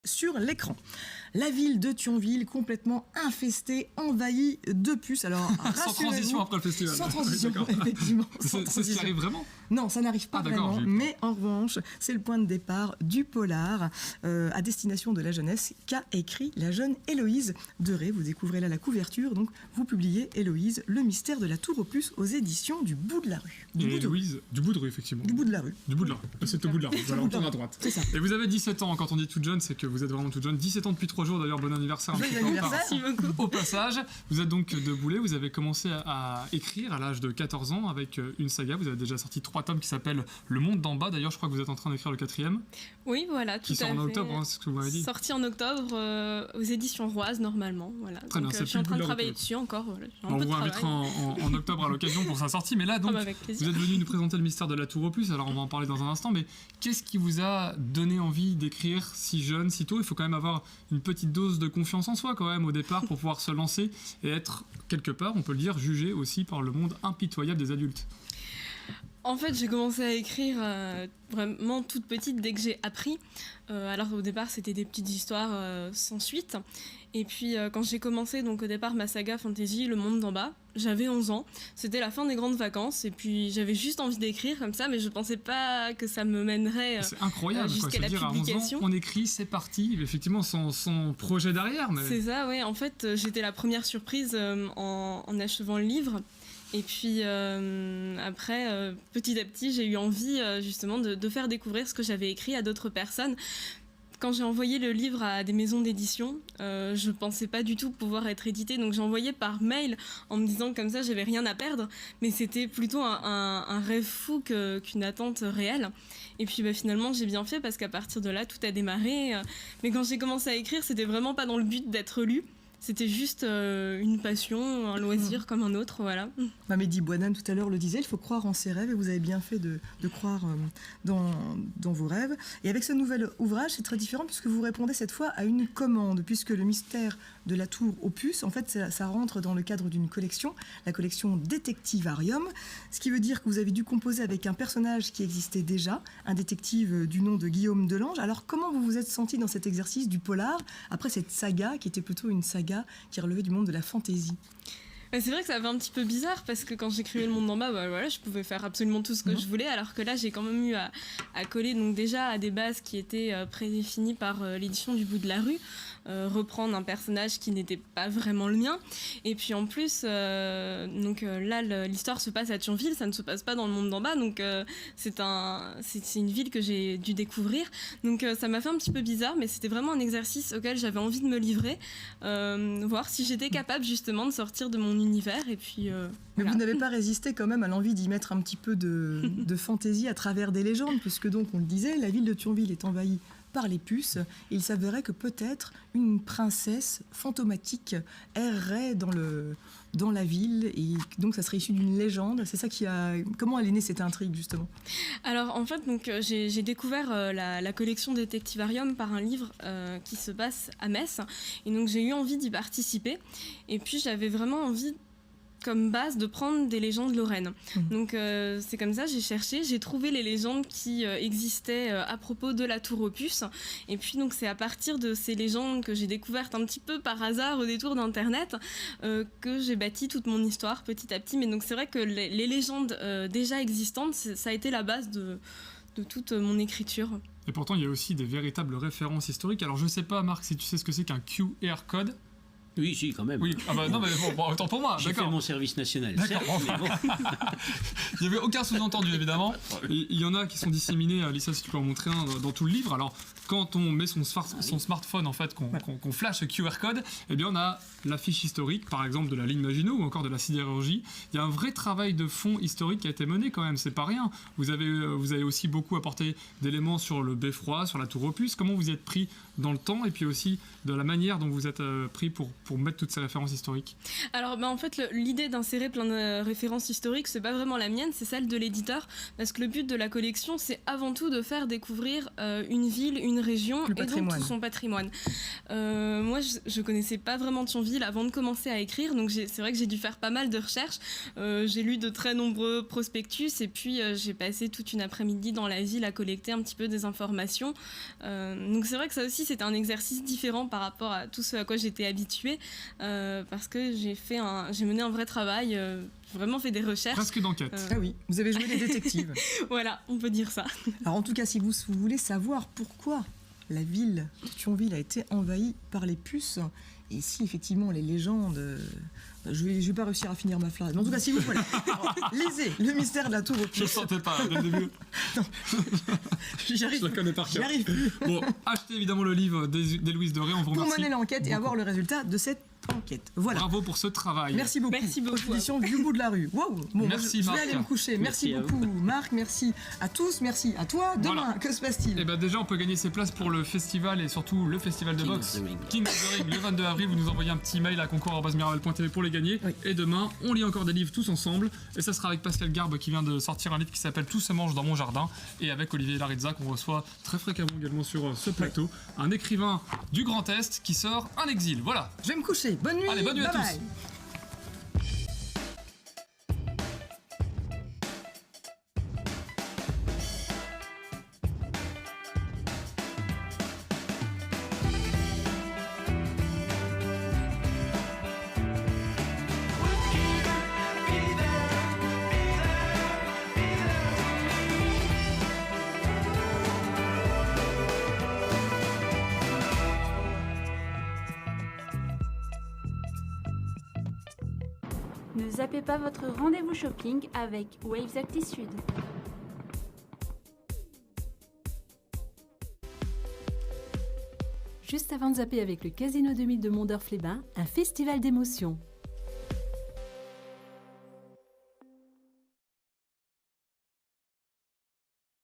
Sur l'écran. La ville de Thionville complètement infestée, envahie de puces. Alors, sans transition après le festival. Sans transition, effectivement. C'est ce qui arrive vraiment ? Non, ça n'arrive pas vraiment, mais en revanche, c'est le point de départ du polar à destination de la jeunesse qu'a écrit la jeune Héloïse Deré. Vous découvrez là la couverture, donc vous publiez Héloïse, le mystère de la tour aux puces aux éditions du bout de la rue. Héloïse, du bout de rue, effectivement. Du bout de la rue. Du bout de la rue. C'est au bout de la rue. Voilà, on tourne à droite. C'est ça. Et vous avez 17 ans, quand on dit toute jeune, c'est que vous êtes vraiment toute jeune. 17 ans depuis 3 jours, d'ailleurs, bon anniversaire. Joyeux anniversaire. Au passage, vous êtes donc de Boulay, vous avez commencé à écrire à l'âge de 14 ans avec une saga. Vous avez déjà sorti 3 tomes qui s'appellent Le Monde d'en bas. D'ailleurs, je crois que vous êtes en train d'écrire le 4e. Oui, voilà, tout à fait. Qui sort en octobre, hein, c'est ce que vous m'avez dit. Sorti en octobre aux éditions Roise, normalement. Voilà. Très bien, je suis en train de travailler dessus encore. Voilà. On vous invitera en octobre à l'occasion pour sa sortie. Mais là, donc, vous êtes venu nous présenter le mystère de la tour aux puces. Alors, on va en parler dans un instant. Mais qu'est-ce qui vous a donné envie d'écrire si jeune, si tôt ? Il faut quand même avoir une petite dose de confiance en soi, quand même, au départ, pour pouvoir se lancer et être, quelque part, on peut le dire, jugé aussi par le monde impitoyable des adultes. En fait, j'ai commencé à écrire vraiment toute petite dès que j'ai appris. Alors au départ, c'était des petites histoires sans suite. Et puis quand j'ai commencé, donc au départ, ma saga fantasy, Le Monde d'en bas, j'avais 11 ans. C'était la fin des grandes vacances. Et puis j'avais juste envie d'écrire comme ça, mais je pensais pas que ça me mènerait c'est incroyable, jusqu'à la publication. À 11 ans, on écrit, c'est parti. Effectivement, sans projet derrière. Mais... C'est ça, oui. En fait, j'étais la première surprise en achevant le livre. Et puis après, petit à petit, j'ai eu envie justement de faire découvrir ce que j'avais écrit à d'autres personnes. Quand j'ai envoyé le livre à des maisons d'édition, je pensais pas du tout pouvoir être édité, donc j'ai envoyé par mail en me disant que comme ça j'avais rien à perdre, mais c'était plutôt un rêve fou qu'une attente réelle. Et puis finalement j'ai bien fait parce qu'à partir de là tout a démarré. Mais quand j'ai commencé à écrire, c'était vraiment pas dans le but d'être lu. C'était juste une passion, un loisir comme un autre, voilà. Mehdi Bouadan tout à l'heure le disait, il faut croire en ses rêves et vous avez bien fait de croire dans vos rêves. Et avec ce nouvel ouvrage, c'est très différent puisque vous répondez cette fois à une commande, puisque le mystère de la tour aux puces, en fait, ça rentre dans le cadre d'une collection, la collection Détectivarium, ce qui veut dire que vous avez dû composer avec un personnage qui existait déjà, un détective du nom de Guillaume Delange. Alors comment vous vous êtes senti dans cet exercice du polar, après cette saga qui était plutôt une saga qui relevait du monde de la fantaisie? C'est vrai que ça fait un petit peu bizarre parce que quand j'écrivais Le Monde d'en bas, voilà, je pouvais faire absolument tout ce que je voulais, alors que là j'ai quand même eu à coller donc déjà à des bases qui étaient prédéfinies par l'édition du bout de la rue, reprendre un personnage qui n'était pas vraiment le mien, et puis en plus là l'histoire se passe à Thionville, ça ne se passe pas dans Le Monde d'en bas, donc c'est une ville que j'ai dû découvrir, donc ça m'a fait un petit peu bizarre, mais c'était vraiment un exercice auquel j'avais envie de me livrer, voir si j'étais capable justement de sortir de mon univers, et puis mais voilà. Vous n'avez pas résisté quand même à l'envie d'y mettre un petit peu de fantaisie à travers des légendes, puisque donc on le disait, la ville de Thionville est envahie par les puces, et il s'avérait que peut-être une princesse fantomatique errait dans la ville, et donc ça serait issu d'une légende. C'est ça comment elle est née cette intrigue justement? Alors en fait donc j'ai découvert la collection Détectivarium par un livre qui se passe à Metz, et donc j'ai eu envie d'y participer, et puis j'avais vraiment envie comme base de prendre des légendes lorraines. Donc c'est comme ça, j'ai trouvé les légendes qui existaient à propos de la tour aux puces, et puis donc c'est à partir de ces légendes que j'ai découvertes un petit peu par hasard au détour d'internet que j'ai bâti toute mon histoire petit à petit. Mais donc c'est vrai que les légendes déjà existantes, ça a été la base de toute mon écriture. Et pourtant il y a aussi des véritables références historiques. Alors je sais pas Marc si tu sais ce que c'est qu'un QR code. Oui, si, quand même. Oui, non, mais bon, autant pour moi. J'ai fait mon service national. D'accord. Certes, mais bon. Il n'y avait aucun sous-entendu, évidemment. Il y en a qui sont disséminés, Lisa, si tu peux en montrer un dans tout le livre. Alors, quand on met son smartphone, en fait, qu'on flash ce QR code, eh bien, on a la fiche historique, par exemple, de la ligne Maginot ou encore de la sidérurgie. Il y a un vrai travail de fond historique qui a été mené, quand même. C'est pas rien. Vous avez aussi beaucoup apporté d'éléments sur le beffroi, sur la tour aux puces. Comment vous y êtes pris dans le temps, et puis aussi de la manière dont vous êtes pris pour mettre toutes ces références historiques? Alors en fait l'idée d'insérer plein de références historiques, c'est pas vraiment la mienne, c'est celle de l'éditeur, parce que le but de la collection c'est avant tout de faire découvrir une ville, une région Le et donc patrimoine. tout son patrimoine. Moi, je connaissais pas vraiment Thionville avant de commencer à écrire, donc c'est vrai que j'ai dû faire pas mal de recherches. J'ai lu de très nombreux prospectus et puis j'ai passé toute une après-midi dans la ville à collecter un petit peu des informations. Donc c'est vrai que ça aussi c'était un exercice différent par rapport à tout ce à quoi j'étais habituée, parce que j'ai mené un vrai travail, vraiment fait des recherches. Presque d'enquête. Ah oui, vous avez joué les détectives. Voilà, on peut dire ça. Alors en tout cas, si vous voulez savoir pourquoi la ville de Thionville a été envahie par les puces, et si effectivement les légendes... je vais pas réussir à finir ma phrase. Mais en tout cas, si vous voulez, alors, lisez Le mystère de la tour aux Je le puces. sentais pas dès le début. J'y arrive Je la connais par J'y cœur. arrive plus. Bon, achetez évidemment le livre d'Héloïse Doré, on vous Pour remercie. mener l'enquête et beaucoup. avoir le résultat de cette enquête. Voilà. Bravo pour ce travail. Merci beaucoup. Merci beaucoup. Aux éditions du bout de la rue. Wow. Bon, Merci, moi, je vais Marc. aller me coucher. Merci Merci à beaucoup, Marc. Merci à tous. Merci à toi. Demain, Voilà. que se passe-t-il? Et ben déjà, on peut gagner ses places pour le festival et surtout le festival de King boxe of the Ring. King of the Ring le 22 avril. Vous nous envoyez un petit mail à concours@mirabel.tv pour les gagner. Oui. Et demain, on lit encore des livres tous ensemble. Et ça sera avec Pascal Garbe qui vient de sortir un livre qui s'appelle Tout se mange dans mon jardin. Et avec Olivier Larizza qu'on reçoit très fréquemment également sur ce plateau. Un écrivain du Grand Est qui sort un exil. Voilà. Je vais me coucher. Bonne nuit. Allez, bonne nuit à Bye tous. bye. Ne zappez pas votre rendez-vous shopping avec Waves ActiSud. Juste avant de zapper avec le Casino 2000 de Mondorf-les-Bains, un festival d'émotions.